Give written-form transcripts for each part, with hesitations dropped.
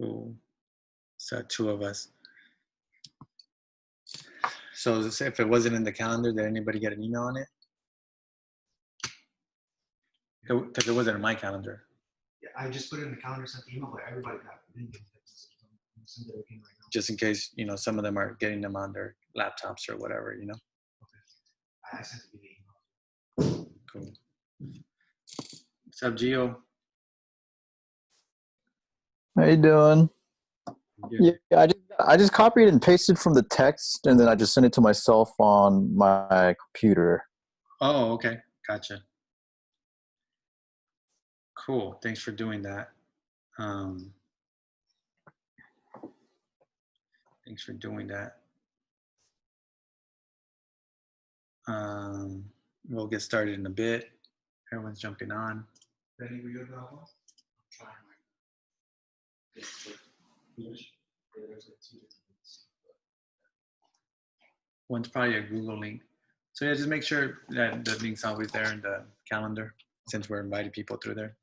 Cool. So 2 of us. So if it wasn't in the calendar, did anybody get an email on it? Because it wasn't in my calendar. Yeah, I just put it in the calendar, sent the email, but everybody got it. Didn't get the text message. I'm send it again right now. Just in case, you know, some of them are getting them on their laptops or whatever, you know. Okay. I sent it the email. Cool. What's up, Gio? How you doing? Good. Yeah, I just copied and pasted from the text, and then I just sent it to myself on my computer. Oh, okay. Gotcha. Cool. Thanks for doing that. Thanks for doing that. We'll get started in a bit. Everyone's jumping on. Benny, were you available? I'm trying my. One's probably a Google link. So yeah, just make sure that the link's always there in the calendar since we're inviting people through there.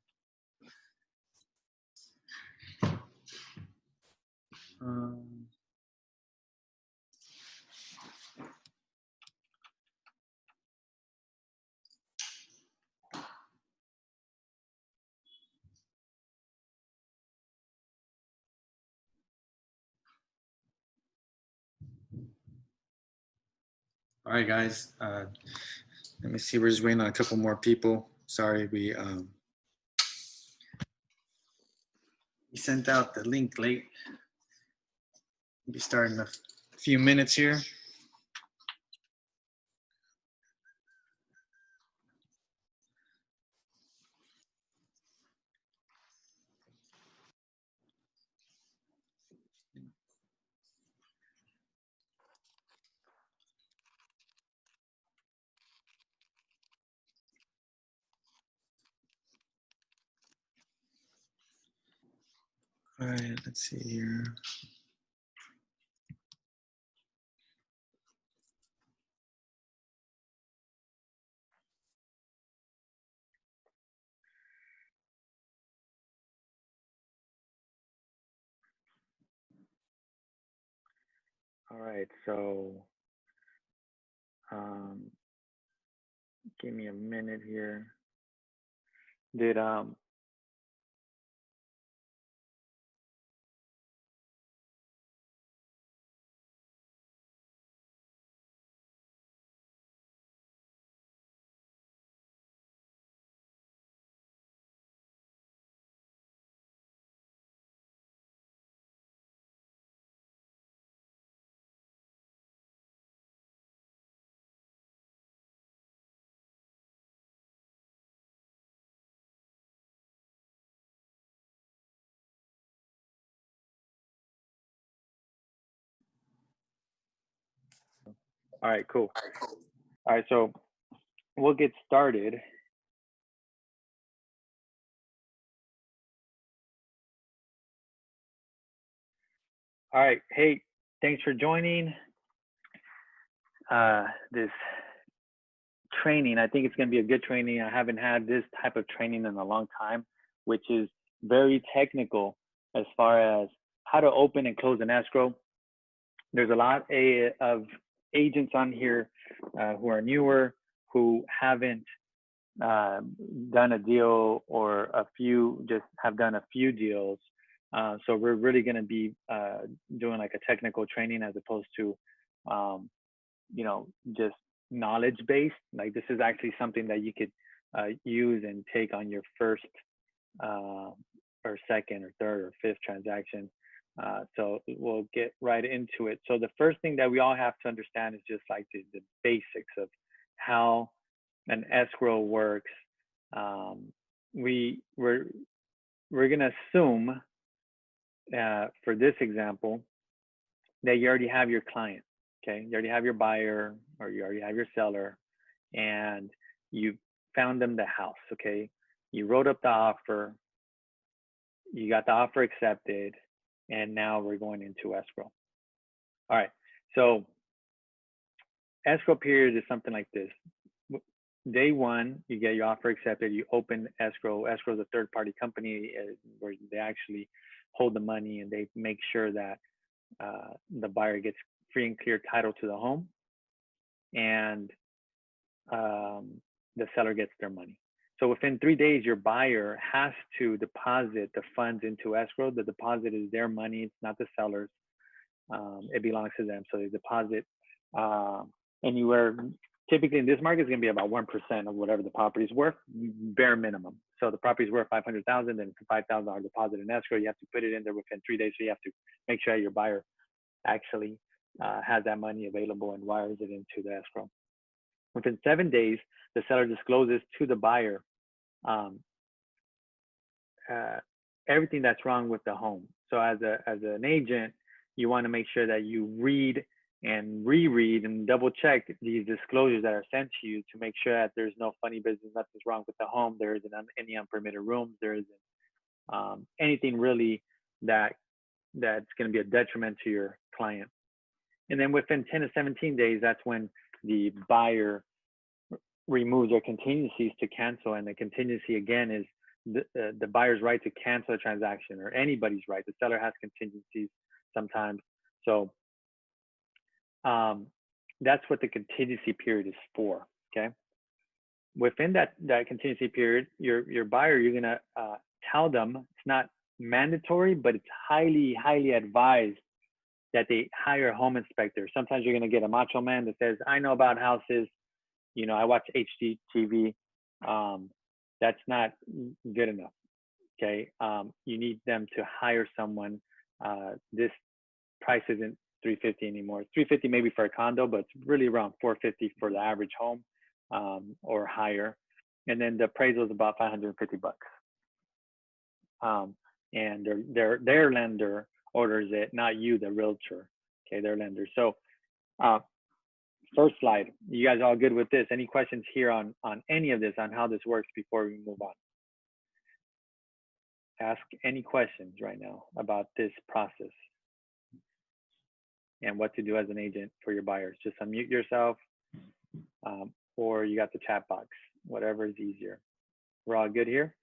All right, guys. Let me see. We're just waiting on a couple more people. Sorry, we sent out the link late. We'll be starting in a few minutes here. All right, let's see here. All right, so give me a minute here. Did all right, cool. All right, so we'll get started. All right, hey, thanks for joining this training. I think it's going to be a good training. I haven't had this type of training in a long time, which is very technical as far as how to open and close an escrow. There's a lot of agents on here who are newer, who haven't done a deal or a few, just have done a few deals. So we're really going to be doing like a technical training as opposed to, you know, just knowledge based. Like this is actually something that you could use and take on your first or second or third or fifth transaction. So we'll get right into it. So the first thing that we all have to understand is just like the basics of how an escrow works. We're gonna assume for this example that you already have your client. Okay, you already have your buyer or you already have your seller, and you found them the house. Okay, you wrote up the offer, you got the offer accepted, and now we're going into escrow. All right, so escrow period is something like this. day one, you get your offer accepted. You open escrow. Escrow is a third-party company where they actually hold the money and they make sure that the buyer gets free and clear title to the home, and the seller gets their money. So within 3 days, your buyer has to deposit the funds into escrow. The deposit is their money; it's not the seller's. It belongs to them. So they deposit anywhere. Typically in this market, it's going to be about 1% of whatever the property is worth, bare minimum. So the property is worth 500,000, then it's a $5,000 deposit in escrow. You have to put it in there within 3 days. So you have to make sure your buyer actually has that money available and wires it into the escrow. Within 7 days, the seller discloses to the buyer everything that's wrong with the home. So as an agent, you want to make sure that you read and reread and double check these disclosures that are sent to you to make sure that there's no funny business, nothing's wrong with the home, there isn't any unpermitted rooms, there isn't anything really that's going to be a detriment to your client. And then within 10 to 17 days, that's when the buyer removes their contingencies to cancel. And the contingency, again, is the buyer's right to cancel a transaction, or anybody's right. The seller has contingencies sometimes. So that's what the contingency period is for, okay? Within that contingency period, your buyer, you're gonna tell them, it's not mandatory, but it's highly, highly advised that they hire a home inspector. Sometimes you're gonna get a macho man that says, I know about houses, you know, I watch HGTV. That's not good enough, okay? You need them to hire someone. This price isn't $350 anymore. $350 maybe for a condo, but it's really around $450 for the average home, or higher. And then the appraisal is about $550. And their lender orders it, not you, the realtor. Okay, their lender. So first slide. You guys all good with this? Any questions here on any of this, on how this works before we move on? Ask any questions right now about this process and what to do as an agent for your buyers. Just unmute yourself, or you got the chat box, whatever is easier. We're all good here?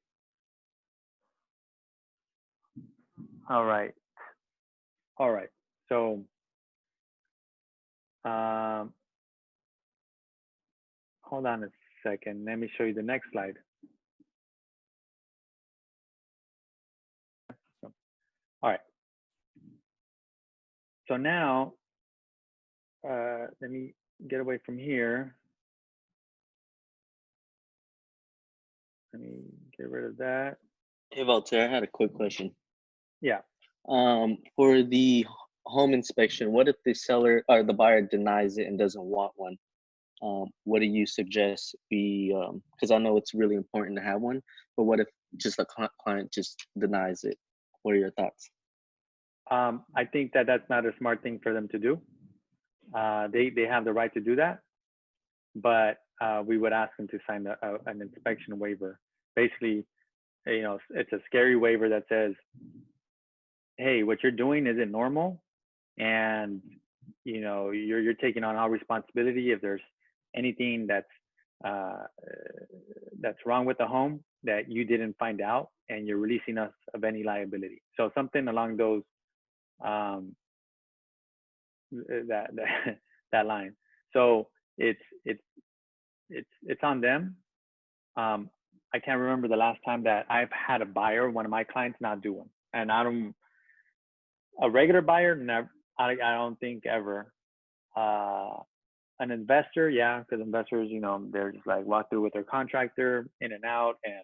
All right. All right. So hold on a second. Let me show you the next slide. All right. So now, let me get away from here. Let me get rid of that. Hey, Voltaire, I had a quick question. Yeah. For the home inspection, what if the seller or the buyer denies it and doesn't want one? What do you suggest we, because I know it's really important to have one, but what if just the client just denies it? What are your thoughts? I think that that's not a smart thing for them to do. They have the right to do that, but we would ask them to sign an inspection waiver. Basically, you know, it's a scary waiver that says, hey, what you're doing isn't normal, and you know, you're taking on all responsibility. If there's anything that's wrong with the home that you didn't find out, and you're releasing us of any liability. So something along those that line. So it's on them. I can't remember the last time that I've had a buyer, one of my clients, not do one. And a regular buyer, never. I don't think ever. An investor, yeah, because investors, you know, they're just like walk through with their contractor, in and out, and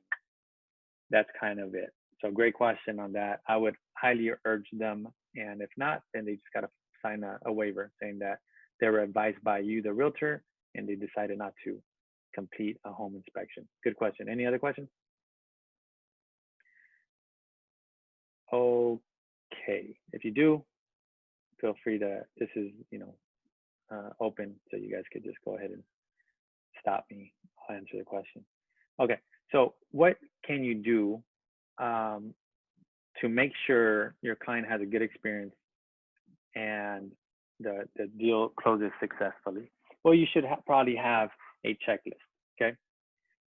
that's kind of it. So great question on that. I would highly urge them, and if not, then they just got to sign a waiver saying that they were advised by you, the realtor, and they decided not to complete a home inspection. Good question. Any other questions? Okay. If you do, feel free to, this is, you know, open, so you guys could just go ahead and stop me. I'll answer the question. Okay. So what can you do to make sure your client has a good experience and the deal closes successfully? Well, you should probably have a checklist, okay?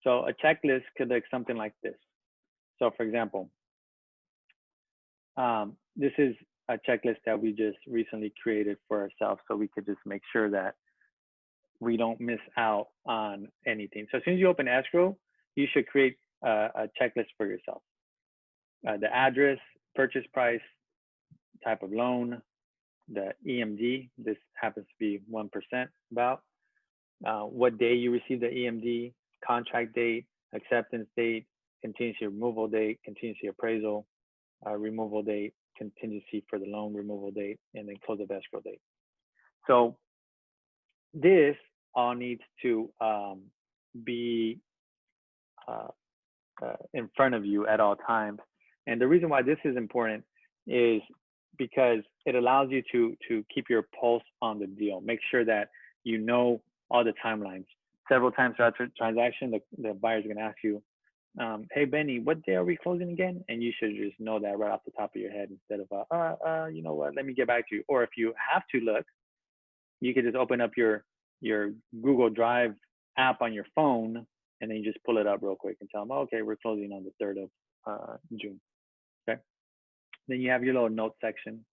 So a checklist could look something like this. So for example, this is a checklist that we just recently created for ourselves, so we could just make sure that we don't miss out on anything. So as soon as you open Escrow, you should create a checklist for yourself. The address, purchase price, type of loan, the EMD, this happens to be 1% about, what day you received the EMD, contract date, acceptance date, contingency removal date, contingency appraisal, removal date, contingency for the loan removal date, and then close of escrow date. So this all needs to be in front of you at all times. And the reason why this is important is because it allows you to keep your pulse on the deal. Make sure that you know all the timelines. Several times throughout the transaction, the buyer's going to ask you, hey, Benny, what day are we closing again? And you should just know that right off the top of your head instead of, you know what, let me get back to you. Or if you have to look, you could just open up your Google Drive app on your phone, and then you just pull it up real quick and tell them, oh, okay, we're closing on the 3rd of June. Okay. Then you have your little note section.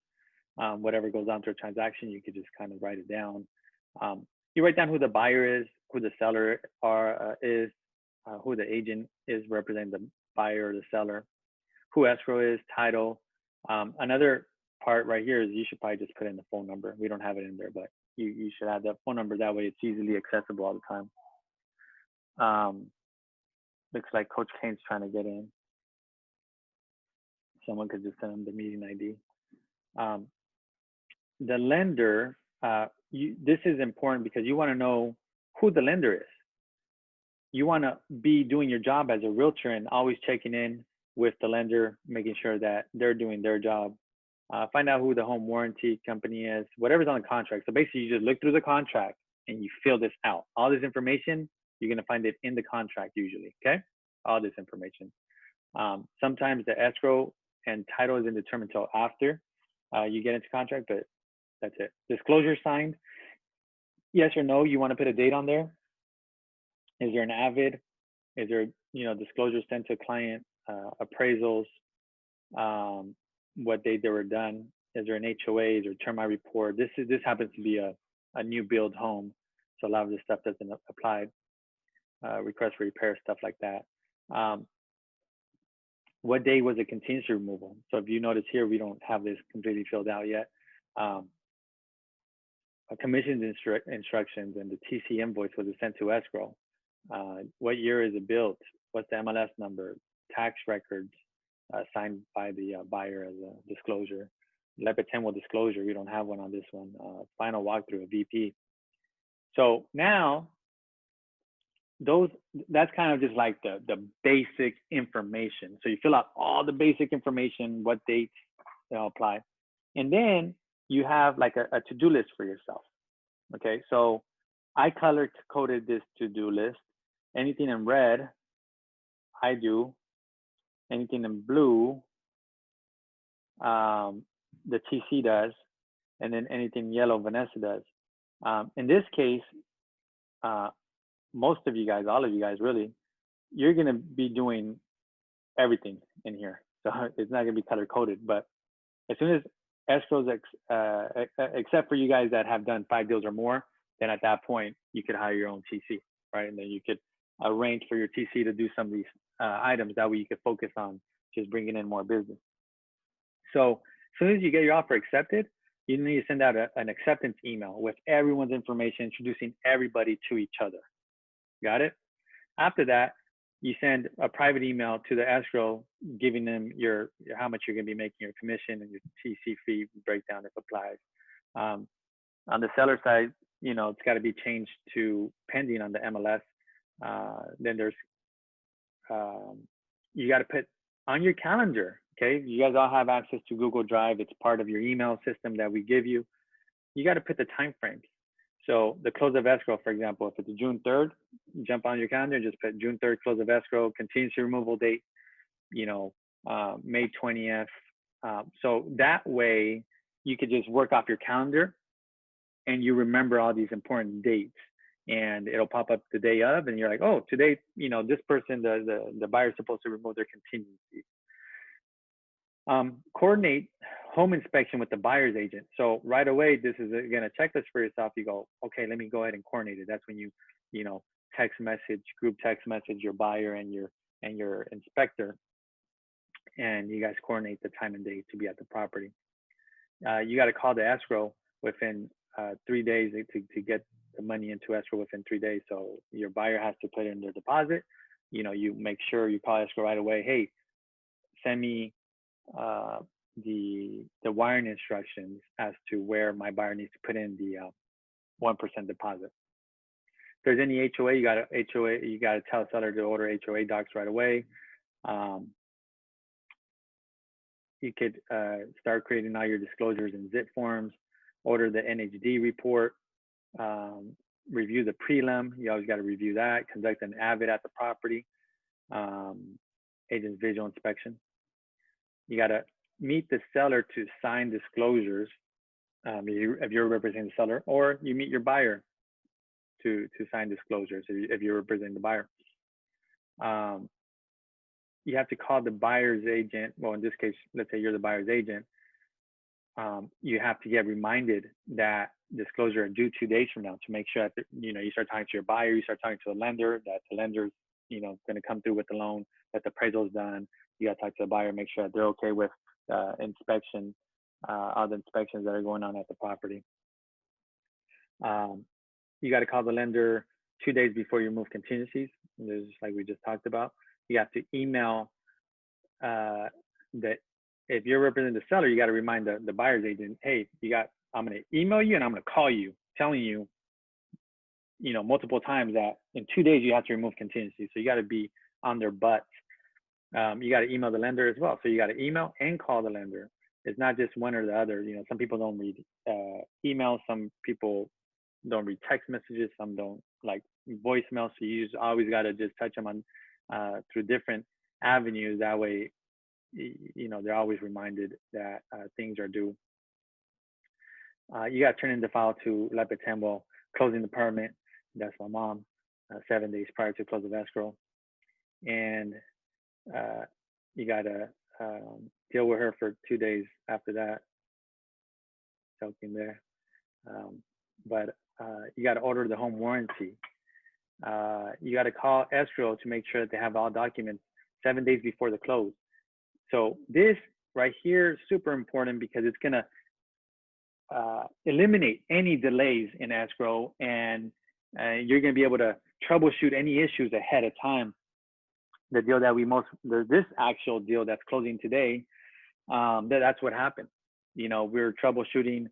Whatever goes on to a transaction, you could just kind of write it down. You write down who the buyer is, who the seller is, who the agent is representing the buyer or the seller, who escrow is, title. Another part right here is you should probably just put in the phone number. We don't have it in there, but you should have that phone number. That way it's easily accessible all the time. Looks like Coach Kane's trying to get in. Someone could just send him the meeting ID. The lender, this is important because you want to know who the lender is. You want to be doing your job as a realtor and always checking in with the lender, making sure that they're doing their job. Find out who the home warranty company is, whatever's on the contract. So basically, you just look through the contract and you fill this out. All this information, you're going to find it in the contract usually, okay? All this information. Sometimes the escrow and title isn't determined until after you get into contract, but that's it. Disclosure signed. Yes or no, you want to put a date on there? Is there an avid? Is there, disclosure sent to client, appraisals, what date they were done? Is there an HOA? Is there a termite report? This happens to be a new build home, so a lot of this stuff doesn't apply. Request for repair, stuff like that. What day was the contingency removal? So if you notice here, we don't have this completely filled out yet. Commissions instructions and the TC invoice was sent to escrow. What year is it built? What's the MLS number? Tax records signed by the buyer as a disclosure. Lepitempo disclosure, we don't have one on this one. Final walkthrough, a VP. So now, that's kind of just like the basic information. So you fill out all the basic information, what dates apply. And then you have like a to-do list for yourself. Okay, so I color coded this to-do list. Anything in red, I do. Anything in blue, the TC does. And then anything yellow, Vanessa does. In this case, most of you guys, all of you guys really, you're gonna be doing everything in here. So it's not gonna be color coded, but as soon as escrows, except for you guys that have done 5 deals or more, then at that point, you could hire your own TC, right? And then you could arrange for your TC to do some of these items. That way you could focus on just bringing in more business. So as soon as you get your offer accepted, you need to send out an acceptance email with everyone's information, introducing everybody to each other. Got it? After that, you send a private email to the escrow, giving them your how much you're going to be making, your commission, and your TC fee breakdown if applies. On the seller side, it's got to be changed to pending on the MLS. Then there's you got to put on your calendar. Okay, you guys all have access to Google Drive. It's part of your email system that we give you. You got to put the time frames. So the close of escrow, for example, if it's June 3rd, jump on your calendar and just put June 3rd, close of escrow, contingency removal date, May 20th. So that way you could just work off your calendar and you remember all these important dates and it'll pop up the day of, and you're like, oh, today, this person, the buyer's supposed to remove their contingency. Coordinate home inspection with the buyer's agent. So right away, this is again a checklist for yourself. You go, okay, let me go ahead and coordinate it. That's when you text message, group text message your buyer and your inspector, and you guys coordinate the time and date to be at the property. You got to call the escrow within 3 days to get the money into escrow within 3 days. So your buyer has to put in their deposit. You make sure you call escrow right away. Hey, send me the wiring instructions as to where my buyer needs to put in the 1% deposit. If there's any HOA, you got to tell the seller to order HOA docs right away. You could start creating all your disclosures in zip forms, order the NHD report, review the prelim. You always got to review that, conduct an avid at the property, agent's visual inspection. You got to meet the seller to sign disclosures if you're representing the seller, or you meet your buyer to sign disclosures if you're representing the buyer. You have to call the buyer's agent. Well, in this case, let's say you're the buyer's agent. You have to get reminded that disclosure are due 2 days from now to make sure that you start talking to your buyer, you start talking to the lender, that the lender's going to come through with the loan, that the appraisal is done. You got to talk to the buyer, make sure that they're okay with inspection, all the inspections that are going on at the property. You got to call the lender 2 days before you move contingencies. This is like we just talked about. You have to email that if you're representing the seller, you got to remind the buyer's agent, hey, I'm going to email you and I'm going to call you, telling you, multiple times that in 2 days you have to remove contingency. So you got to be on their butts. You got to email the lender as well. So you got to email and call the lender. It's not just one or the other. Some people don't read emails. Some people don't read text messages. Some don't like voicemails. So you always got to just touch them on through different avenues. That way, they're always reminded that things are due. You got to turn in the file to Lepetembo, closing department. That's my mom, 7 days prior to close of escrow. And you got to deal with her for 2 days after that. Joking there. But you got to order the home warranty. You got to call escrow to make sure that they have all documents 7 days before the close. So this right here is super important because it's going to eliminate any delays in escrow, and you're going to be able to troubleshoot any issues ahead of time. The deal that this actual deal that's closing today, that's what happened. We're troubleshooting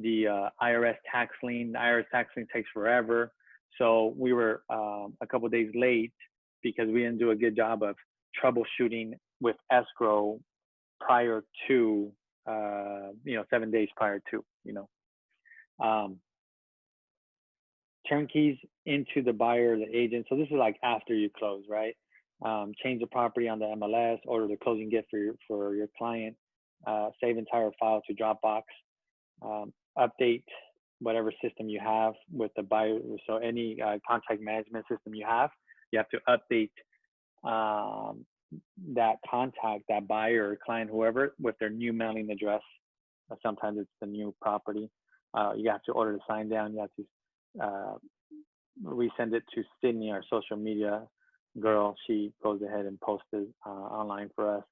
the IRS tax lien. The IRS tax lien takes forever. So we were a couple of days late because we didn't do a good job of troubleshooting with escrow prior to, 7 days prior to, turnkeys into the buyer, the agent. So this is like after you close, right? Change the property on the MLS, order the closing gift for your client, save entire file to Dropbox, update whatever system you have with the buyer. So any contact management system you have to update that contact, that buyer or client, whoever, with their new mailing address. Sometimes it's the new property. You have to order the sign down. You have to resend it to Sydney, our social media girl. She goes ahead and posts it online for us.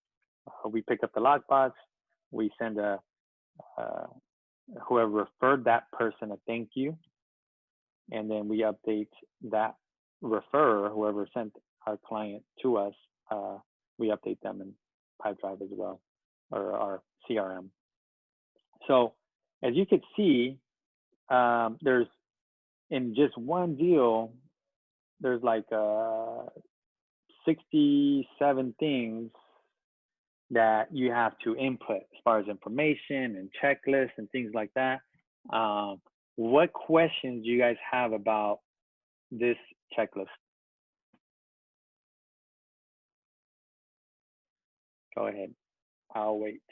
We pick up the lockbox. We send whoever referred that person a thank you, and then we update that referrer, whoever sent our client to us. We update them in Pipedrive as well, or our CRM. So as you can see, there's in just one deal, there's like 67 things that you have to input as far as information and checklists and things like that. What questions do you guys have about this checklist? Go ahead. I'll wait.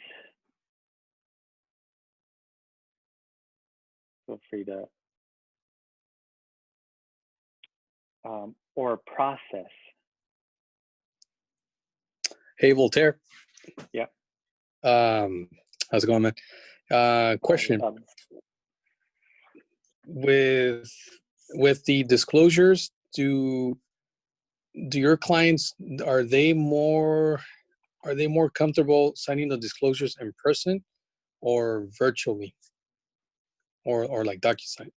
Feel free to or process? Hey, Voltaire. Yeah. How's it going, man? Question. With the disclosures, do your clients, are they more comfortable signing the disclosures in person or virtually, or like DocuSign?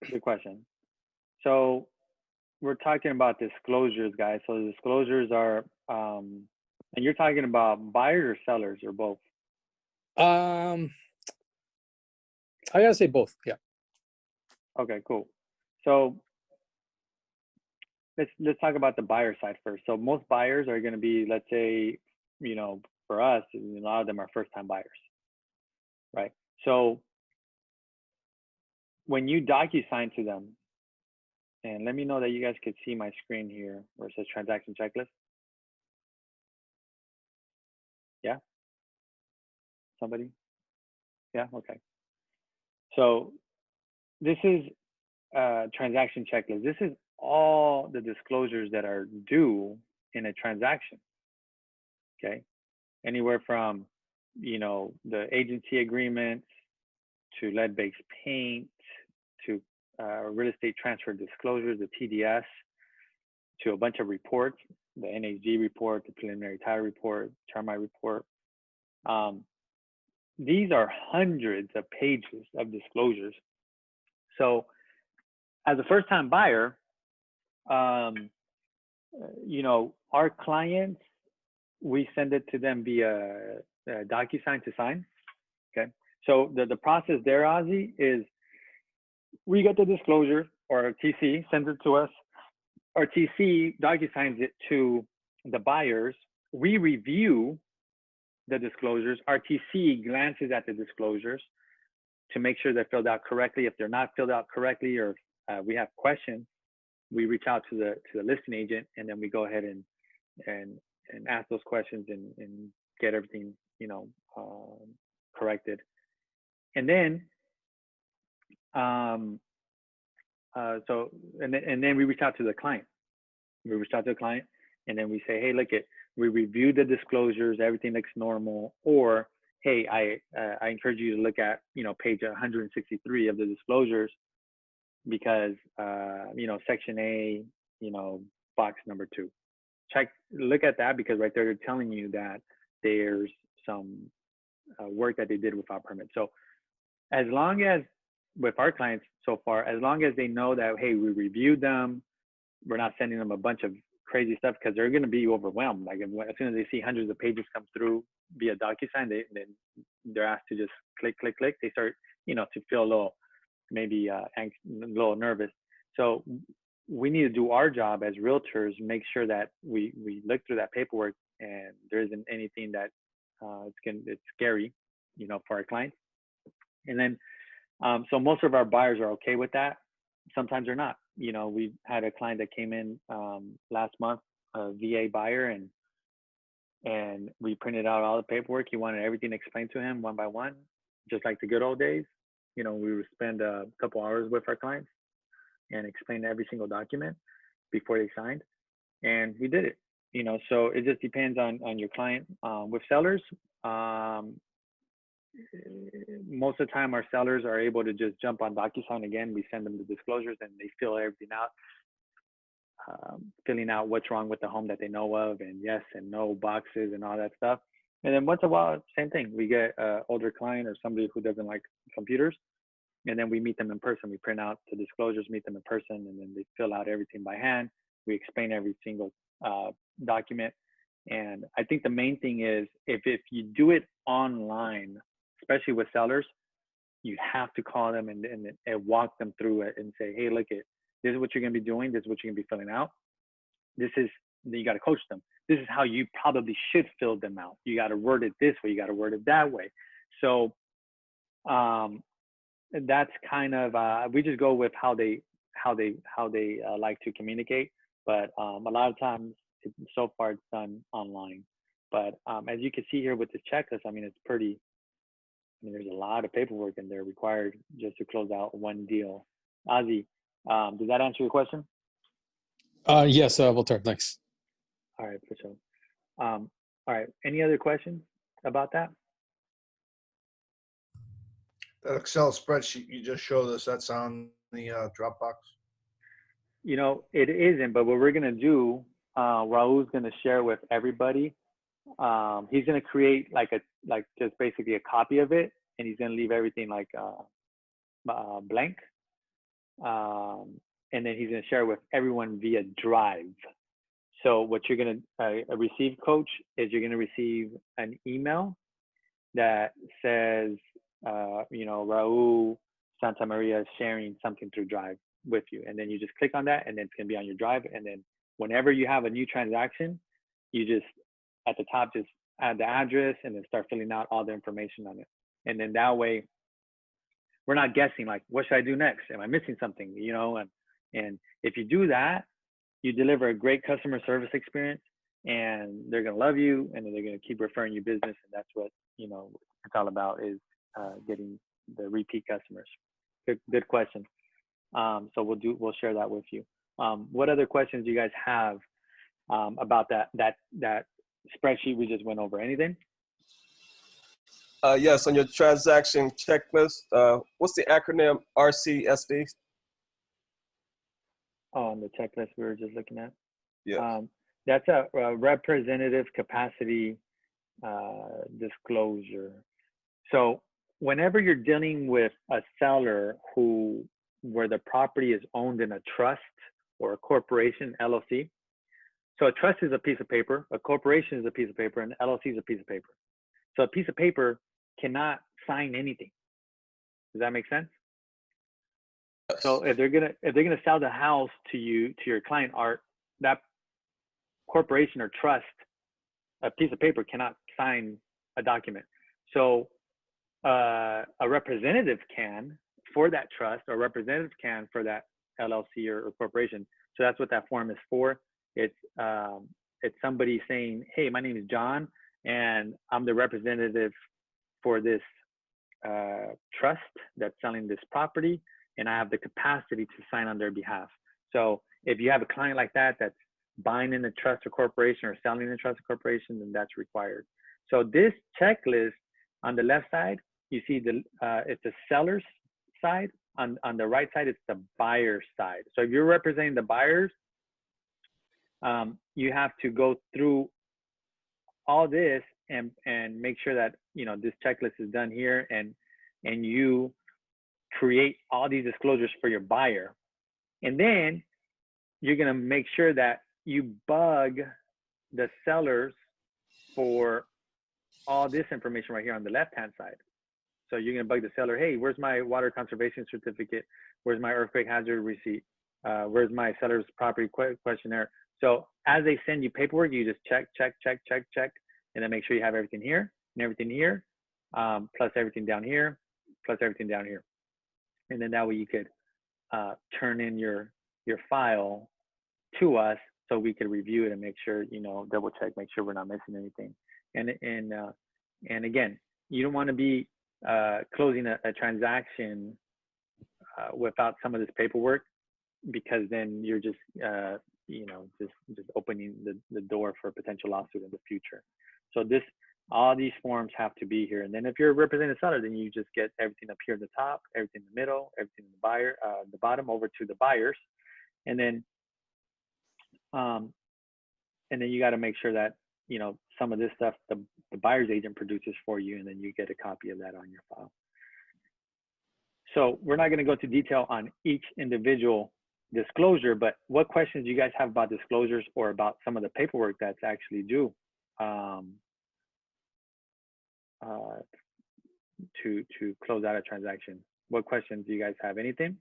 Good question. So we're talking about disclosures, guys. So the disclosures are, and you're talking about buyers or sellers or both? I gotta say both. Yeah. Okay, cool. So let's talk about the buyer side first. So most buyers are going to be, let's say, you know, for us, a lot of them are first-time buyers, right? So when you DocuSign to them, and let me know that you guys could see my screen here where it says transaction checklist. Yeah? Somebody? Yeah, okay. So this is transaction checklist. This is all the disclosures that are due in a transaction, okay? Anywhere from, you know, the agency agreements to lead-based paint to real estate transfer disclosures, the TDS, to a bunch of reports, the NHG report, the preliminary title report, termite report. These are hundreds of pages of disclosures. So as a first-time buyer, you know, our clients, we send it to them via DocuSign to sign. Okay. So the process there, Ozzy, is we get the disclosure, or TC sends it to us. Our TC DocuSigns it to the buyers. We review the disclosures. Our TC glances at the disclosures to make sure they're filled out correctly. If they're not filled out correctly, or we have questions, we reach out to the listing agent, and then we go ahead and ask those questions and get everything, you know, corrected. And then so then we reach out to the client. We reach out to the client, and then we say, hey, look, we reviewed the disclosures, everything looks normal. Or hey, I encourage you to look at, you know, page 163 of the disclosures, because you know, section A, you know, box number 2. Look at that, because right there they're telling you that there's some work that they did without permit. So as long as, with our clients so far, as long as they know that, hey, we reviewed them, we're not sending them a bunch of crazy stuff, because they're going to be overwhelmed. Like as soon as they see hundreds of pages come through via DocuSign, they're asked to just click, click, click. They start, you know, to feel a little, maybe a little nervous. So we need to do our job as realtors, make sure that we look through that paperwork and there isn't anything that it's scary, you know, for our clients. And then so most of our buyers are okay with that. Sometimes they're not. You know, we had a client that came in last month, a VA buyer, and we printed out all the paperwork. He wanted everything explained to him one by one, just like the good old days. You know, we would spend a couple hours with our clients and explain every single document before they signed, and we did it. You know, so it just depends on your client. With sellers, most of the time our sellers are able to just jump on DocuSign. Again, we send them the disclosures and they fill everything out, filling out what's wrong with the home that they know of, and yes and no boxes and all that stuff. And then once in a while, same thing, we get an older client or somebody who doesn't like computers, and then we meet them in person. We print out the disclosures, meet them in person, and then they fill out everything by hand. We explain every single document. And I think the main thing is, if you do it online, especially with sellers, you have to call them and walk them through it and say, hey, look, this is what you're going to be doing. This is what you're going to be filling out. Then you got to coach them. This is how you probably should fill them out. You got to word it this way. You got to word it that way. So that's kind of, we just go with how they like to communicate. But a lot of times, so far it's done online. But as you can see here with this checklist, I mean, it's pretty, there's a lot of paperwork in there required just to close out one deal. Ozzy, does that answer your question? Yes, Voltaire, thanks. All right, for sure. All right. Any other questions about that? That Excel spreadsheet you just showed us, that's on the Dropbox. You know, it isn't, but what we're gonna do, Raul's gonna share with everybody. He's gonna create like just basically a copy of it, and he's gonna leave everything like blank. And then he's gonna share with everyone via Drive. So what you're gonna receive, Coach, is you're gonna receive an email that says, you know, Raul Santa Maria is sharing something through Drive with you. And then you just click on that, and then it's gonna be on your Drive. And then whenever you have a new transaction, you just, at the top, just add the address and then start filling out all the information on it. And then that way, we're not guessing like, what should I do next? Am I missing something? You know, and if you do that, you deliver a great customer service experience, and they're gonna love you, and then they're gonna keep referring you business, and that's what, you know, it's all about, is getting the repeat customers. Good question. So we'll share that with you. What other questions do you guys have about that spreadsheet we just went over? Anything? Yes, on your transaction checklist, what's the acronym RCSD? Oh, on the checklist we were just looking at. Yeah. That's a representative capacity disclosure. So whenever you're dealing with a seller where the property is owned in a trust or a corporation, LLC. So a trust is a piece of paper, a corporation is a piece of paper, and an LLC is a piece of paper. So a piece of paper cannot sign anything. Does that make sense? Yes. So if they're gonna sell the house to you, to your client, Art, that corporation or trust, a piece of paper cannot sign a document. So a representative can for that trust, or a representative can for that LLC or corporation. So that's what that form is for. It's somebody saying, hey, my name is John, and I'm the representative for this trust that's selling this property, and I have the capacity to sign on their behalf. So if you have a client like that that's buying in a trust or corporation or selling in a trust or corporation, then that's required. So this checklist, on the left side, you see it's the seller's side. On the right side, it's the buyer's side. So if you're representing the buyers, you have to go through all this and make sure that, you know, this checklist is done here, and you create all these disclosures for your buyer. And then you're gonna make sure that you bug the sellers for all this information right here on the left-hand side. So you're gonna bug the seller, hey, where's my water conservation certificate? Where's my earthquake hazard receipt? Where's my seller's property questionnaire? So as they send you paperwork, you just check, and then make sure you have everything here and everything here, plus everything down here, plus everything down here. And then that way you could turn in your file to us, so we could review it and make sure, you know, double check, make sure we're not missing anything. And again, you don't want to be closing a transaction without some of this paperwork, because then you're just you know, just opening the door for a potential lawsuit in the future. So all these forms have to be here. And then if you're representing a seller, then you just get everything up here at the top, everything in the middle, everything in the bottom over to the buyers. And then you got to make sure that, you know, some of this stuff the buyer's agent produces for you, and then you get a copy of that on your file. So we're not going to go into detail on each individual disclosure, but what questions do you guys have about disclosures or about some of the paperwork that's actually due to close out a transaction? What questions do you guys have? Anything?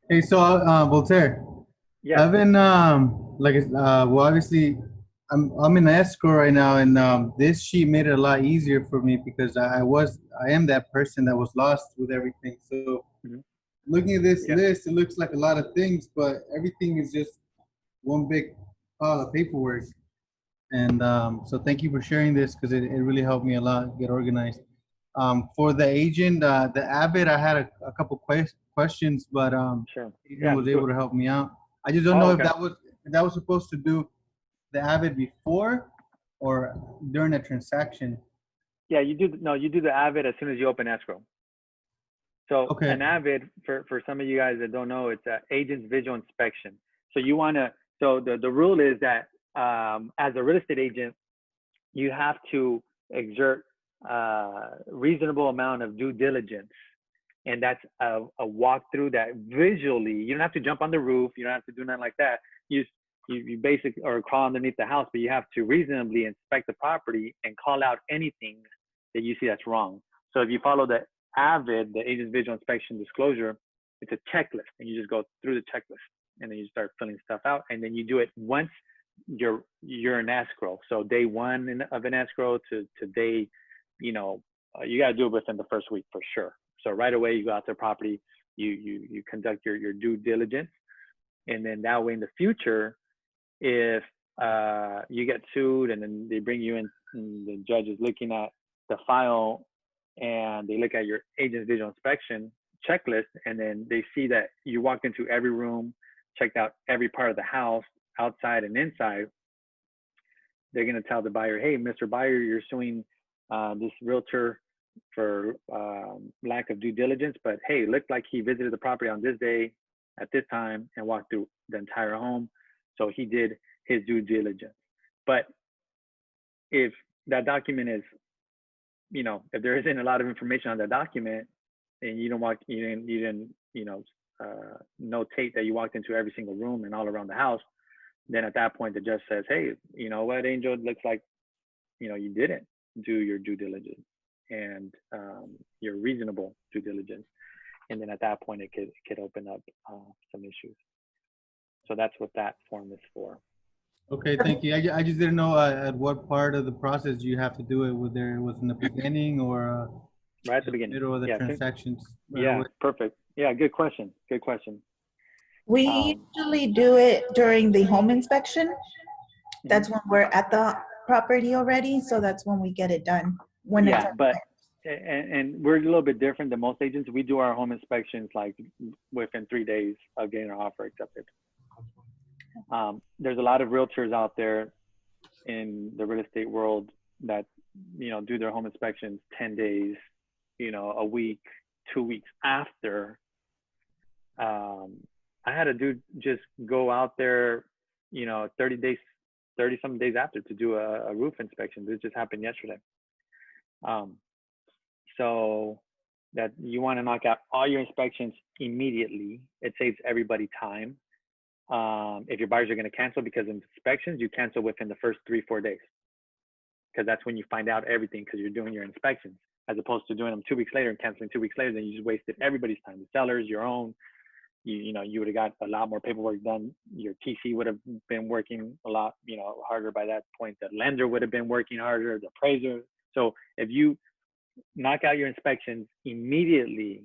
Hey, so Voltaire. Yeah. I've been well, obviously, I'm in escrow right now, and this sheet made it a lot easier for me, because I am that person that was lost with everything. So looking at this list, it looks like a lot of things, but everything is just one big pile of paperwork. And so thank you for sharing this, because it really helped me a lot get organized. For the agent, the Avid, I had a couple questions, but Sure. Adrian was Sure. able to help me out. I just don't Oh, know okay. if that was supposed to do the Avid before or during a transaction. Yeah, you do. No, you do the Avid as soon as you open escrow. So Okay. an Avid, for some of you guys that don't know, it's an agent's visual inspection. So you want to, so the rule is that as a real estate agent, you have to exert reasonable amount of due diligence. And that's a walkthrough that visually, you don't have to jump on the roof, you don't have to do nothing like that. You basically, or crawl underneath the house, but you have to reasonably inspect the property and call out anything that you see that's wrong. So if you follow the Avid, the agent's visual inspection disclosure, it's a checklist, and you just go through the checklist, and then you start filling stuff out, and then you do it once you're in escrow. So day one of an escrow to day, you got to do it within the first week for sure. So right away you go out to the property, you conduct your due diligence, and then that way in the future, if you get sued and then they bring you in, and the judge is looking at the file and they look at your agent's visual inspection checklist, and then they see that you walked into every room, checked out every part of the house, outside and inside, they're going to tell the buyer, hey, Mr. Buyer, you're suing this realtor for lack of due diligence, but hey, it looked like he visited the property on this day at this time and walked through the entire home. So he did his due diligence. But if that document is, if there isn't a lot of information on that document, and you didn't notate that you walked into every single room and all around the house, then at that point the judge says, hey, you know what, Angel, it looks like you didn't do your due diligence and your reasonable due diligence, and then at that point it could open up some issues. So that's what that form is for. Okay, thank you. I just didn't know at what part of the process you have to do it, whether it was in the beginning or right at the beginning, middle of the yeah, transactions. yeah, perfect. Yeah, good question. We usually do it during the home inspection. That's when we're at the property already, so that's when we get it done. Yeah, but and we're a little bit different than most agents. We do our home inspections like within 3 days of getting our offer accepted. There's a lot of realtors out there in the real estate world that do their home inspections 10 days, a week, 2 weeks after. I had a dude just go out there, 30 some days after to do a roof inspection. This just happened yesterday. So that you want to knock out all your inspections immediately. It saves everybody time. If your buyers are going to cancel because of inspections, you cancel within the first 3-4 days, because that's when you find out everything, because you're doing your inspections, as opposed to doing them 2 weeks later and canceling 2 weeks later. Then you just wasted everybody's time, the sellers, your own. You would have got a lot more paperwork done. Your TC would have been working a lot, harder by that point. The lender would have been working harder, the appraiser. So if you knock out your inspections immediately,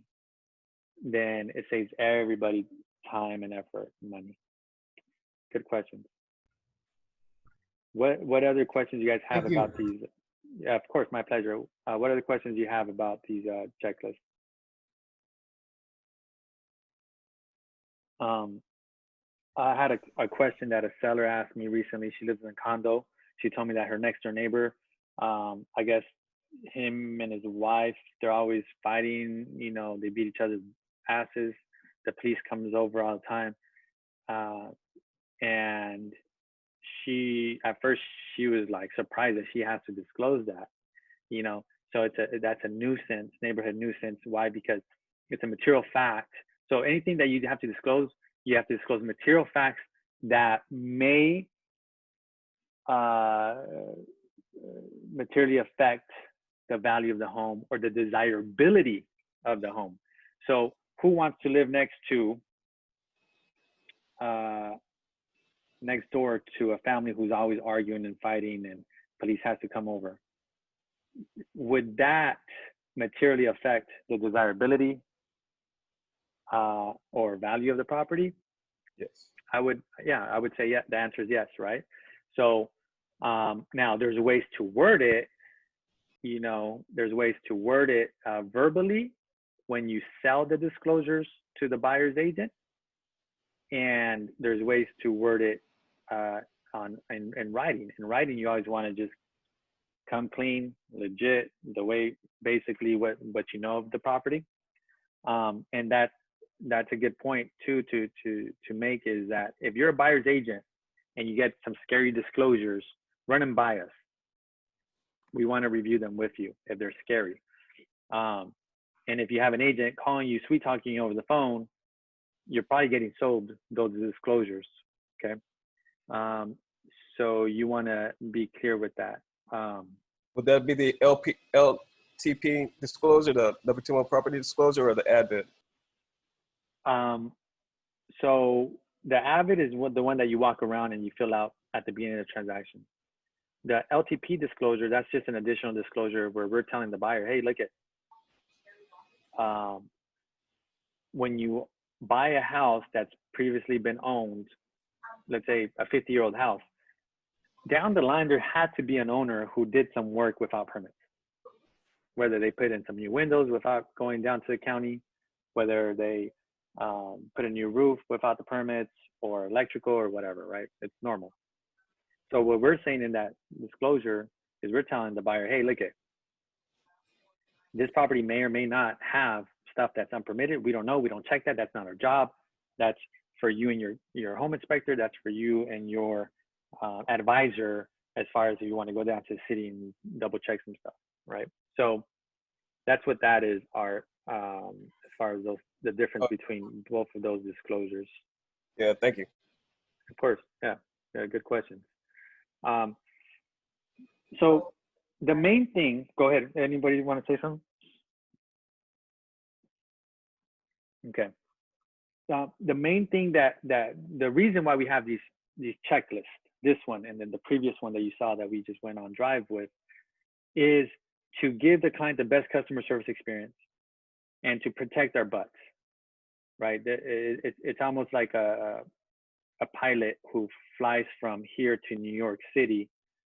then it saves everybody time and effort and money. Good questions. What other questions you guys have about these? Yeah, of course, my pleasure. What other questions do you have about these checklists? I had a question that a seller asked me recently. She lives in a condo. She told me that her next door neighbor, I guess him and his wife, they're always fighting. They beat each other's asses. The police comes over all the time. And at first she was like surprised that she has to disclose that, so that's a nuisance, neighborhood nuisance. Why? Because it's a material fact. So anything that you have to disclose, you have to disclose material facts that may materially affect the value of the home or the desirability of the home. So who wants to live next door to a family who's always arguing and fighting and police has to come over? Would that materially affect the desirability or value of the property? Yes. I would say yeah. The answer is yes, right? So now there's ways to word it you know, there's ways to word it verbally when you sell the disclosures to the buyer's agent, and there's ways to word it in writing. In writing, you always want to just come clean, legit, the way basically what you know of the property. And that's a good point too to make, is that if you're a buyer's agent and you get some scary disclosures, run them by us. We want to review them with you if they're scary. And if you have an agent calling you, sweet talking you over the phone, you're probably getting sold those disclosures. Okay. So you want to be clear with that. Would that be the LTP disclosure, the W2 property disclosure, or the admin? So the AVID is the one that you walk around and you fill out at the beginning of the transaction. The LTP disclosure, that's just an additional disclosure where we're telling the buyer, hey, look at, when you buy a house that's previously been owned, let's say a 50-year-old house, down the line, there had to be an owner who did some work without permits, whether they put in some new windows without going down to the county, whether they put a new roof without the permits, or electrical or whatever, right? It's normal. So what we're saying in that disclosure is we're telling the buyer, hey, look at, this property may or may not have stuff that's unpermitted. We don't know. We don't check that. That's not our job. That's for you and your home inspector. That's for you and your advisor, as far as if you want to go down to the city and double check some stuff, right? So that's what that is, as far as the difference between both of those disclosures. Yeah, thank you. Of course, yeah, good question. So the main thing, go ahead, anybody want to say something? Okay. The main thing that the reason why we have these checklists, this one and then the previous one that you saw that we just went on drive with, is to give the client the best customer service experience and to protect our butts, right? It's almost like a pilot who flies from here to New York City.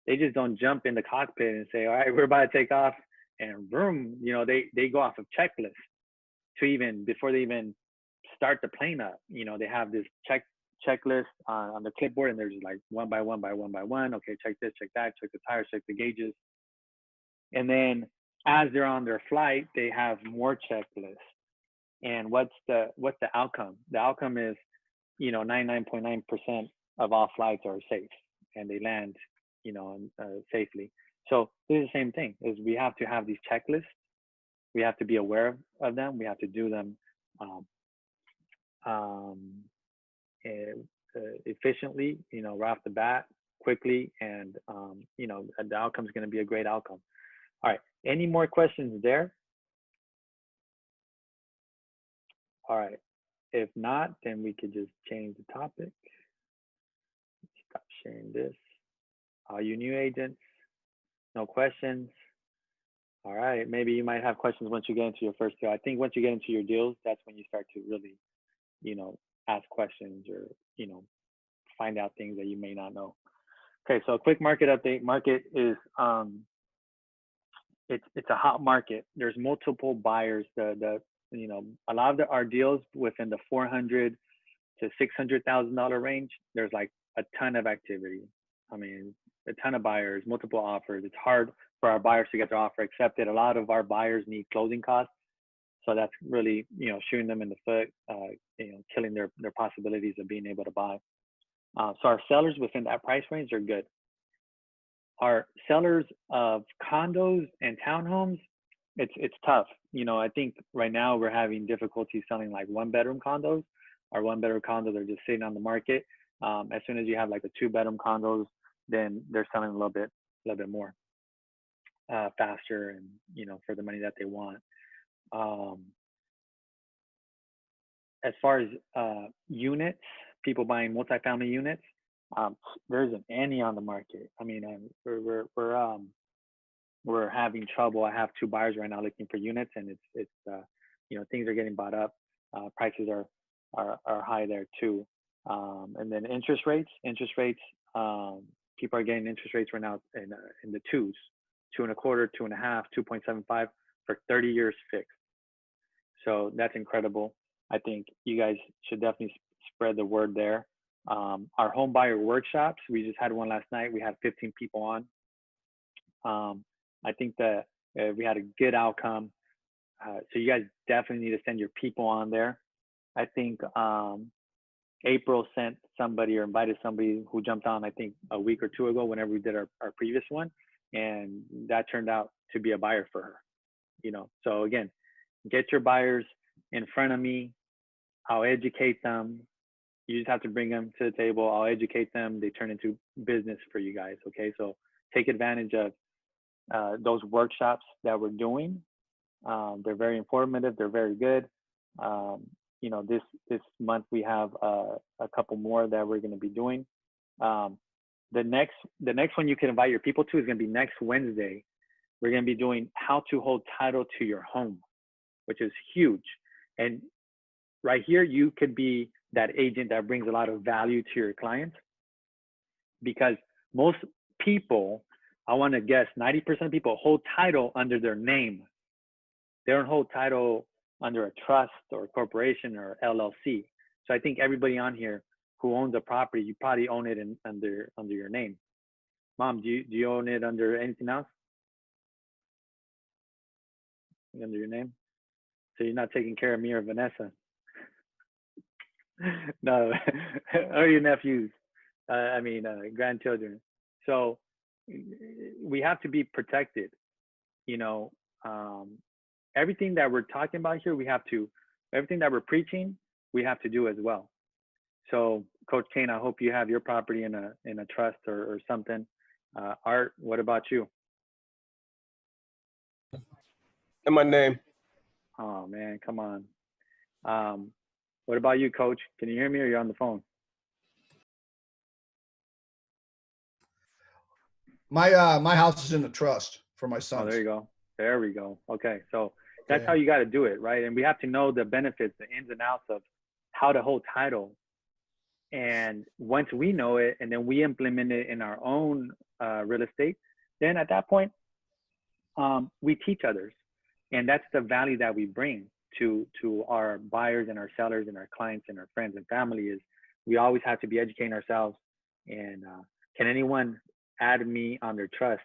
They just don't jump in the cockpit and say, all right, we're about to take off, and boom, you know, they go off of checklists to even, before they even start the plane up, you know, they have this checklist on the clipboard, and they're just like one by one by one by one. Okay, check this, check that, check the tires, check the gauges. And then as they're on their flight, they have more checklists. And what's the outcome? The outcome is, you know, 99.9% of all flights are safe and they land, you know, safely. So this is the same thing, is we have to have these checklists. We have to be aware of them. We have to do them efficiently, you know, right off the bat, quickly, and you know, the outcome is going to be a great outcome. All right, any more questions there? All right, if not, then we could just change the topic. Stop sharing this. All you new agents, no questions. All right, maybe you might have questions once you get into your first deal. I think once you get into your deals, that's when you start to really, you know, ask questions, or, you know, find out things that you may not know. Okay, so a quick market update. Market is it's a hot market. There's multiple buyers. You know, a lot of our deals within the $400,000 to $600,000 range, there's like a ton of activity. I mean, a ton of buyers, multiple offers. It's hard for our buyers to get their offer accepted. A lot of our buyers need closing costs, so that's really, you know, shooting them in the foot, you know, killing their possibilities of being able to buy. So our sellers within that price range are good. Our sellers of condos and townhomes, it's tough. You know, I think right now we're having difficulty selling like 1-bedroom condos. Our 1-bedroom condos are just sitting on the market. As soon as you have like a 2-bedroom condos, then they're selling a little bit more faster, and, you know, for the money that they want. As far as units, people buying multifamily units, there isn't any on the market. I mean, we're having trouble. I have 2 buyers right now looking for units, and it's you know, things are getting bought up. Prices are high there too. And then interest rates, people are getting interest rates right now in the 2s, 2.25, 2.5, 2.75 for 30 years fixed. So that's incredible. I think you guys should definitely spread the word there. Our home buyer workshops, we just had one last night. We had 15 people on. I think that we had a good outcome. So you guys definitely need to send your people on there. I think April sent somebody or invited somebody who jumped on, I think, a week or two ago whenever we did our previous one. And that turned out to be a buyer for her, you know. So again, get your buyers in front of me. I'll educate them. You just have to bring them to the table. I'll educate them. They turn into business for you guys. Okay. So take advantage of those workshops that we're doing. They're very informative. They're very good. You know, this month we have a couple more that we're going to be doing. The next one you can invite your people to is going to be next Wednesday. We're going to be doing how to hold title to your home, which is huge. And right here, you could be that agent that brings a lot of value to your clients, because most people, I want to guess 90% of people hold title under their name. They don't hold title under a trust or a corporation or LLC. So I think everybody on here who owns a property, you probably own it under your name. Mom, do you own it under anything else? Under your name? So you're not taking care of me or Vanessa? No, or your nephews. Grandchildren. So we have to be protected. You know, everything that we're talking about here, everything that we're preaching, we have to do as well. So Coach Kane, I hope you have your property in a trust or something. Art, what about you? In my name. Oh man, come on. What about you, Coach? Can you hear me or you're on the phone? My house is in the trust for my sons. Oh, there you go. There we go. Okay, so that's how you got to do it, right? And we have to know the benefits, the ins and outs of how to hold title. And once we know it, and then we implement it in our own real estate, then at that point, we teach others. And that's the value that we bring to our buyers and our sellers and our clients and our friends and family, is we always have to be educating ourselves. And can anyone add me on their trust?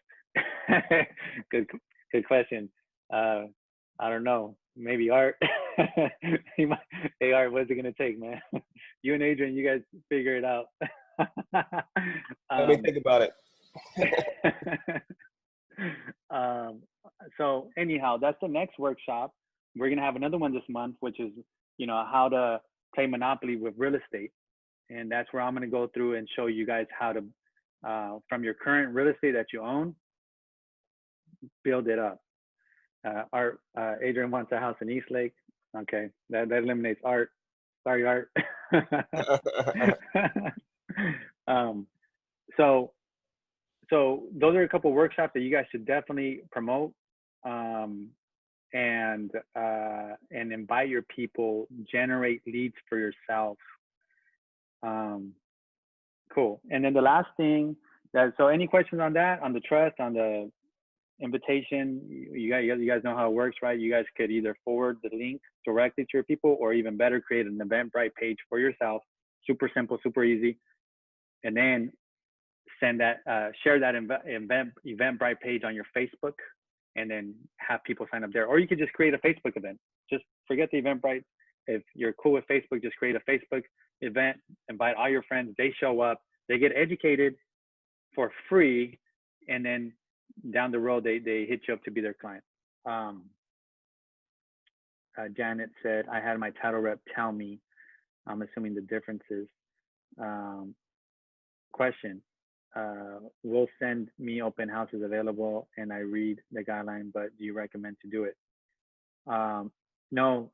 Good question. I don't know. Maybe Art. Hey, Art, what's it gonna take, man? You and Adrian, you guys figure it out. Let me think about it. So anyhow, that's the next workshop. We're gonna have another one this month, which is, you know, how to play Monopoly with real estate. And that's where I'm gonna go through and show you guys how to, from your current real estate that you own, build it up. Art, Adrian wants a house in Eastlake. Okay, that eliminates Art. Sorry, Art. So those are a couple of workshops that you guys should definitely promote, and invite your people, generate leads for yourself. Cool. And then the last thing so any questions on that, on the trust, on the invitation? You guys know how it works, right? You guys could either forward the link directly to your people, or even better, create an Eventbrite page for yourself. Super simple, super easy. And then send that, share that Eventbrite page on your Facebook, and then have people sign up there. Or you could just create a Facebook event. Just forget the Eventbrite. If you're cool with Facebook, just create a Facebook event, invite all your friends. They show up, they get educated for free, and then down the road, they hit you up to be their client. Janet said, I had my title rep tell me. I'm assuming the differences. Question, will send me open houses available, and I read the guideline, but do you recommend to do it? No,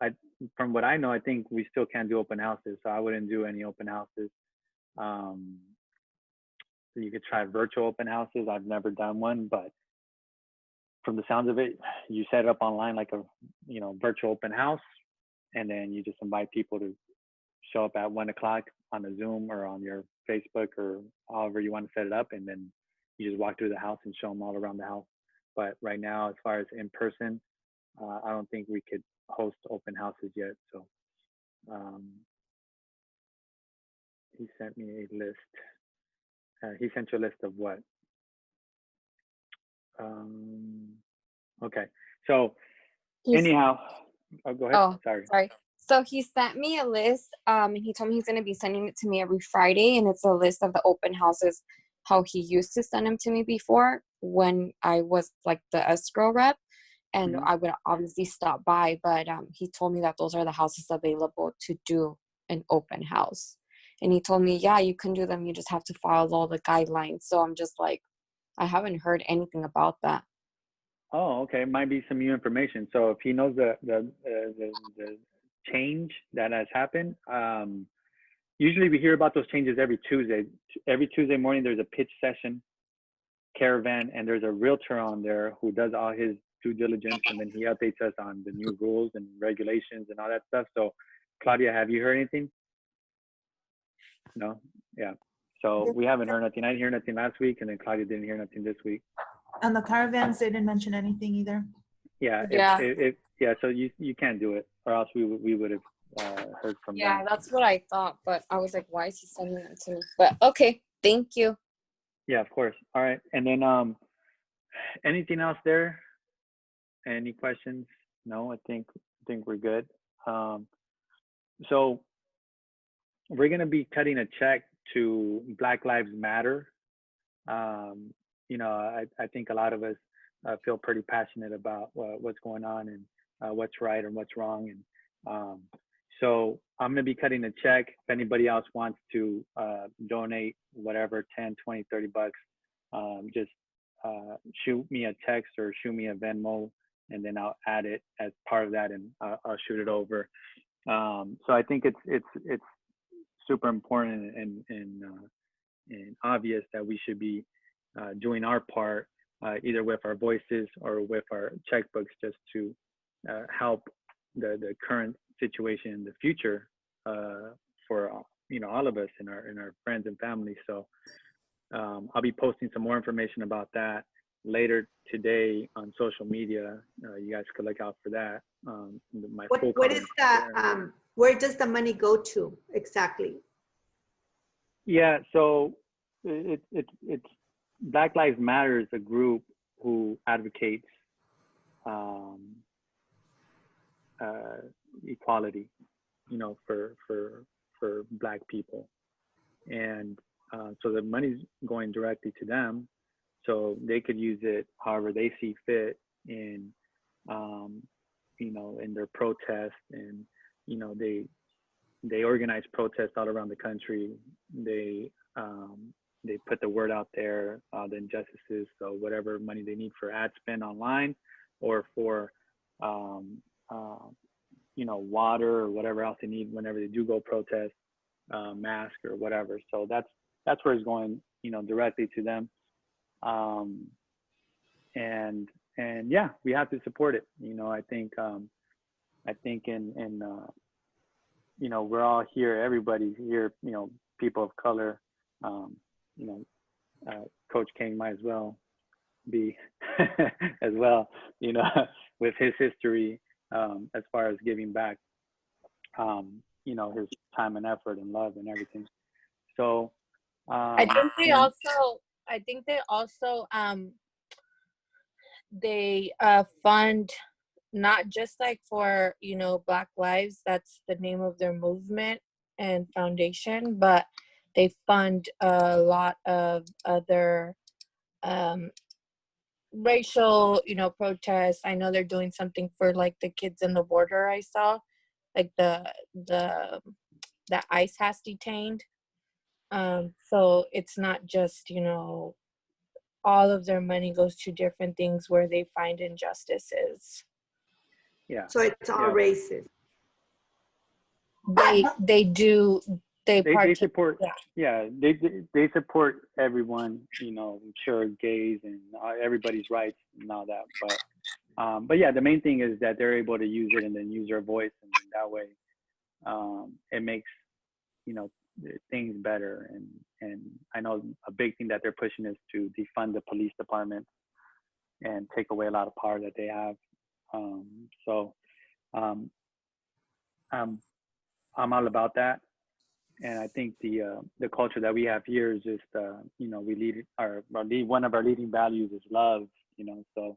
from what I know, I think we still can't do open houses, so I wouldn't do any open houses. You could try virtual open houses. I've never done one, but from the sounds of it, you set it up online like a virtual open house, and then you just invite people to show up at 1 o'clock on a Zoom or on your Facebook or however you want to set it up, and then you just walk through the house and show them all around the house. But right now, as far as in person, I don't think we could host open houses yet. So um, he sent me a list. He sent you a list of what? Um, okay. So He's anyhow, go ahead. oh, Sorry. sorry. So he sent me a list, and he told me he's gonna be sending it to me every Friday, and it's a list of the open houses how he used to send them to me before when I was like the escrow rep, and Mhm. I would obviously stop by, but he told me that those are the houses available to do an open house. And he told me, yeah, you can do them, you just have to follow all the guidelines. So I'm just like, I haven't heard anything about that. Oh, okay. Might be some new information. So if he knows the change that has happened, usually we hear about those changes every Tuesday. Every Tuesday morning, there's a pitch session, caravan, and there's a realtor on there who does all his due diligence, and then he updates us on the new rules and regulations and all that stuff. So, Claudia, have you heard anything? No. Yeah. So we haven't heard nothing. I didn't hear nothing last week, and then Claudia didn't hear nothing this week. And the caravans, they didn't mention anything either. Yeah. Yeah. If yeah. So you can't do it, or else we would have heard from Yeah, them. that's what I thought, but I was like, why is he sending it to me? But okay, thank you. Yeah, of course. All right. And then anything else there? Any questions? No, I think we're good. So we're gonna be cutting a check to Black Lives Matter. You know, I think a lot of us feel pretty passionate about what's going on and what's right and what's wrong. And so I'm going to be cutting a check. If anybody else wants to donate whatever, 10, 20, 30 bucks, just shoot me a text or shoot me a Venmo, and then I'll add it as part of that, and I'll shoot it over. So I think it's super important and obvious that we should be doing our part, either with our voices or with our checkbooks, just to help the current situation in the future for all of us and our friends and family. So I'll be posting some more information about that later today on social media. You guys could look out for that. My full What is comment. the where does the money go to exactly? Yeah, so it's Black Lives Matter is a group who advocates um, equality, for Black people, and so the money's going directly to them, so they could use it however they see fit um, in their protests, and they organize protests all around the country. They put the word out there, the injustices. So whatever money they need for ad spend online, or for water or whatever else they need whenever they do go protest, mask or whatever. So that's where it's going, directly to them. And yeah, we have to support it. I think we're all here, everybody's here, people of color, you know, Coach King might as well be as well, with his history, as far as giving back, his time and effort and love and everything. So, I think they also they fund not just like for Black Lives, that's the name of their movement and foundation, but they fund a lot of other racial protests. I know they're doing something for like the kids in the border. I saw like the ICE has detained. So it's not just all of their money goes to different things where they find injustices. Yeah. So it's all racist. They do. They support. Yeah, they support everyone. I'm sure gays and everybody's rights and all that. But yeah, the main thing is that they're able to use it and then use their voice, and that way, it makes things better. And I know a big thing that they're pushing is to defund the police department. and take away a lot of power that they have. So um, I'm all about that. And I think the culture that we have here is just, we lead one of our leading values is love, so,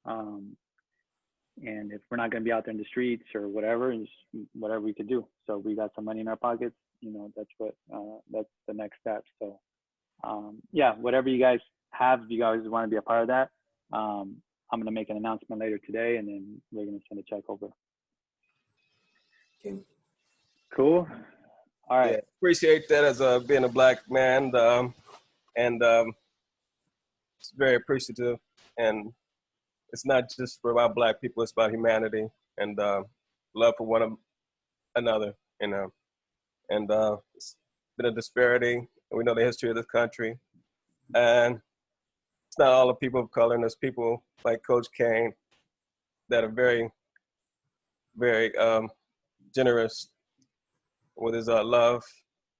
and if we're not going to be out there in the streets or whatever, is whatever we could do. So we got some money in our pockets, that's the next step. So, yeah, whatever you guys have, if you guys want to be a part of that, I'm going to make an announcement later today, and then we're going to send a check over. Okay. Cool. All right. Yeah, appreciate that as being a black man, and it's very appreciative. And it's not just for about black people; it's about humanity and love for one another. And it's been a disparity, and we know the history of this country. And it's not all the people of color, and there's people like Coach Kane that are very, very generous with his love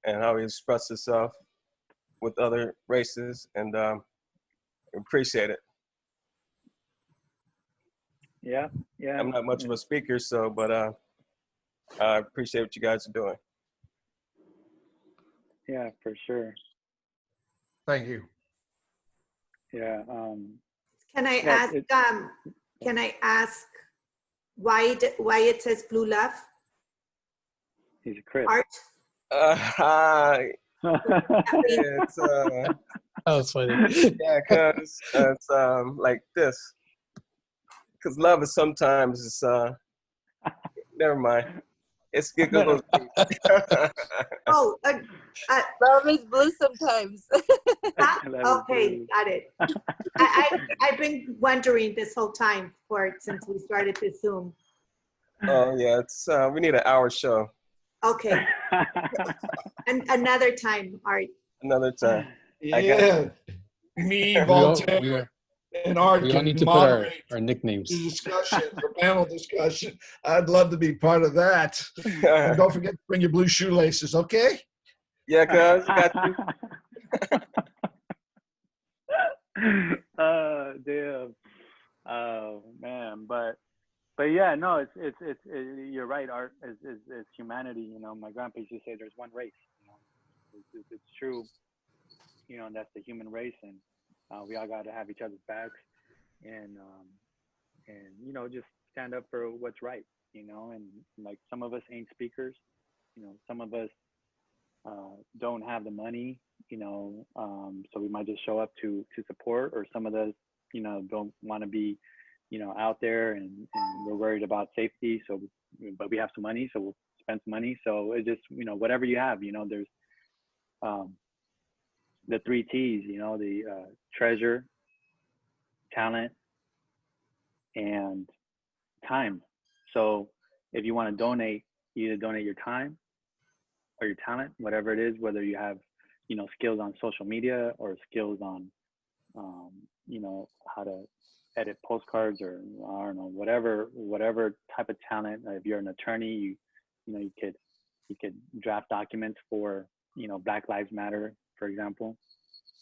and how he expresses himself with other races, and appreciate it. Yeah. I'm not much of a speaker, but I appreciate what you guys are doing. Yeah, for sure. Thank you. Yeah. Can I Yeah, ask? Can I ask why it says blue love? He's a Chris. Art. It's That was funny. yeah, cause it's like this. Cause love is sometimes it's never mind. It goes. Oh, Love is blue sometimes. okay, got it. I've been wondering this whole time since we started this Zoom. Oh yeah, it's we need an hour show. Okay. And another time, Art. Another time. Yeah. Me, We Voltaire, and Art all can need to put moderate our nicknames. the discussion, the panel discussion. I'd love to be part of that. And don't forget to bring your blue shoelaces, okay? Yeah, cuz got you. Damn. Oh man, but yeah, no, it's you're right. Art is humanity. My grandpa used to say there's one race. It's true. And that's the human race, and we all got to have each other's backs, and just stand up for what's right. And like some of us ain't speakers. Some of us don't have the money. So we might just show up to support, or some of us don't want to be out there, and we're worried about safety, but we have some money, so we'll spend some money. So it just whatever you have, there's the 3 T's, the treasure, talent, and time. So if you want to donate, you either donate your time or your talent, whatever it is, whether you have skills on social media or skills on how to edit postcards, or I don't know, whatever type of talent. If you're an attorney, you could draft documents for Black Lives Matter, for example,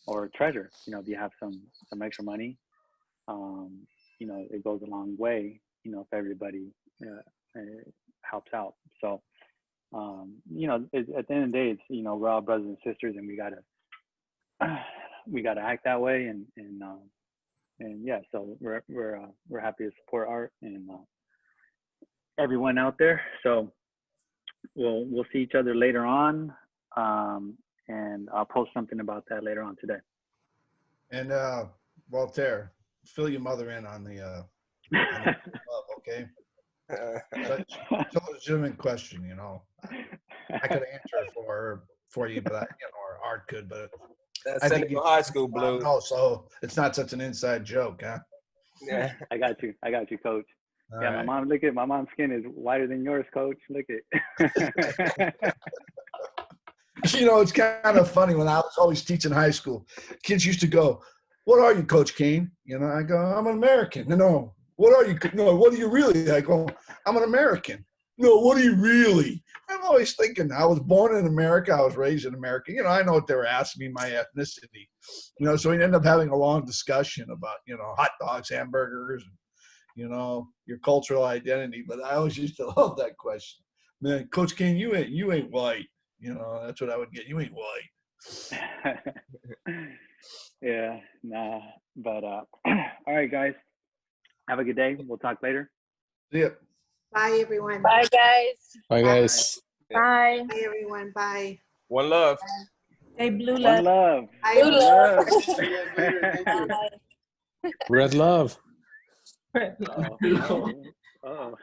or treasure. If you have some extra money, it goes a long way. If everybody helps out. So at the end of the day, it's we're all brothers and sisters, and we gotta act that way, and yeah, so we're happy to support Art and everyone out there. So we'll see each other later on, and I'll post something about that later on today. And Voltaire, fill your mother in on the love, okay? Such a legitimate question, I could answer it for you, but or Art could, but That's I think high school blue. Oh, so it's not such an inside joke, huh? Yeah. I got you, Coach. All yeah, right. My mom's skin is whiter than yours, Coach. Look at. It's kind of funny. When I was always teaching high school, kids used to go, "What are you, Coach Kane?" I go, "I'm an American." No, what are you? No, what are you really? I go, "I'm an American." No, what are you really? I'm always thinking, I was born in America. I was raised in America. You know, I know what they were asking me, my ethnicity. You know, so we end up having a long discussion about, you know, hot dogs, hamburgers, and, you know, your cultural identity. But I always used to love that question. Man, Coach King, you ain't white. You know, that's what I would get. You ain't white. Yeah, nah. But all right, guys. Have a good day. We'll talk later. See ya. Bye, everyone. Bye, guys. Bye, guys. Bye. Bye, everyone. Bye. One love. Say blue One love. love. Bye, Blue One love. love. See you guys later. Thank you. Bye. Red love. Oh. Oh.